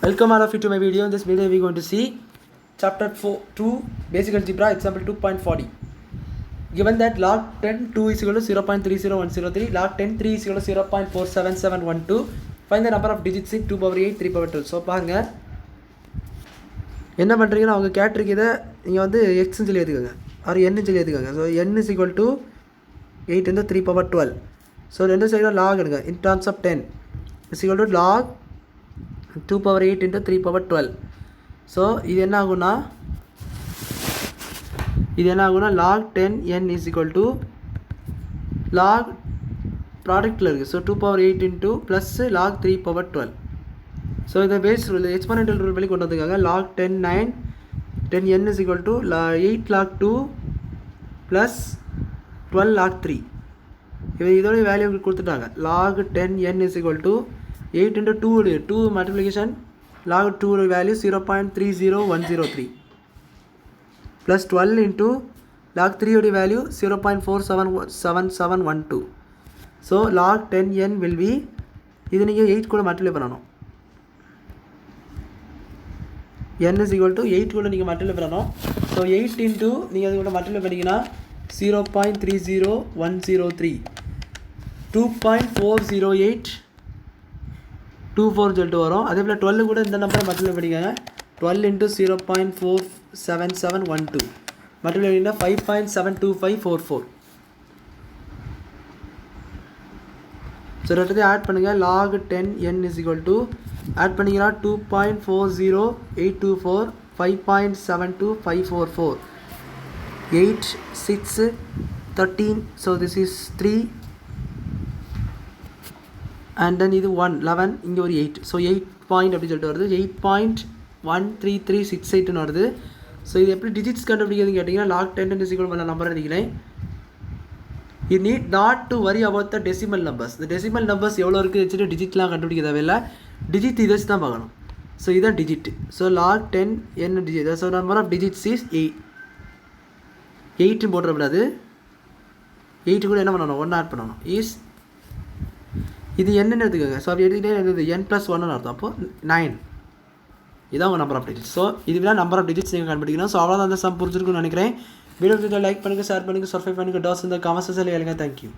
Welcome all of you to my video. In this video we are going to see chapter 2 basic algebra example 2.40. Given that log 10 2 is equal to 0.30103, log 10 3 is equal to 0.47712, find the number of digits in 2 power 8 3 power 12. So பாருங்க என்ன பண்றீங்கன்னா அவங்க கேட்டிருக்கீங்க நீங்க வந்து x ன்னு சொல்லி எடுத்துக்கங்க or n ன்னு சொல்லி எடுத்துக்கங்க. So n is equal to 8 into 3 power 12. So ரெண்டு சைடும் log எடுங்க. In terms of 10 is equal to log 2 power 8 into 3 power 12. So இது என்ன ஆகும்னா log 10 n is equal to log ப்ராடக்ட்டில் இருக்குது. So 2 power 8 into plus log 3 power 12. So இதை base rule எக்ஸ்போனென்டல் rule பண்ணி கொண்டு வந்துருக்காங்க. log 10 n is equal to 8 log 2 plus 12 log 3. இதோட value கொடுத்துட்டாங்க. log 10 n is equal to 8 into 2 multiplication log 2 value 0.30103 plus 12 into log 3 value 0.47712. So log 10n will be இது நீங்கள் 8 கூட multiply பண்ணணும். n is equal to 8 கூட நீங்கள் multiply பண்ணணும். So 8 into நீங்கள் அது கூட மல்டிப்ளை பண்ணிங்கன்னா 0.30103 2.408 24 சொல்லிட்டு வரும். அதே போல் 12 கூட இந்த நம்பரை மல்டிப்ளை பண்ணிக்கோங்க. 12 into 0.47712 மல்டிப்ளை பண்ணிங்கன்னா 5.72544. ஸோ ரெண்டுத்தையும் ஆட் பண்ணுங்கள். log 10n is equal to add பண்ணிங்கன்னா 2.40824 5.72544 8 6 13. So this is 3 and then இது 1 11 இங்கே ஒரு 8. ஸோ 8 பாயிண்ட் அப்படி சொல்லிட்டு வருது. 8.13368 வருது. ஸோ இது எப்படி டிஜிட்ஸ் கண்டுபிடிக்கிறதுன்னு கேட்டிங்கன்னா log 10 is equal பண்ண நம்பர் எடுக்கிறேன். you need not to worry about the decimal numbers. இந்த decimal numbers எவ்வளோ இருக்குது வச்சுட்டு டிஜிட்லாம் கண்டுபிடிக்க தேவையில்லை. டிஜிட் இதை வச்சு தான் பார்க்கணும். ஸோ இதுதான் டிஜிட். ஸோ log 10 என்ன digit. So number of digits is 8 போட்டுறக்கூடாது. 8 கூட என்ன பண்ணணும் 1 ஆட் பண்ணணும். இஸ் இது என்னென்னு எடுத்துக்கோங்க. ஸோ அப்படி எடுத்துக்கிட்டே n + 1 அர்த்தம். அப்போது 9 இதான் உங்கள் நம்பர் ஆஃப் டிஜிட்ஸ். ஸோ இதுதான் நம்பர் ஆஃப் டிஜிட்ஸ் நீங்கள் கண்டுபிடிக்கணும். ஸோ அவ்வளோதான் அந்த சம் புரிஞ்சிருக்குன்னு நினைக்கிறேன். வீடியோ லைக் பண்ணுங்கள், ஷேர் பண்ணுங்கள், சப்ஸ்கிரைப் பண்ணுங்கள். டாஸ் இந்த கமெண்ட்ஸ் கேளுங்க. தேங்க்யூ.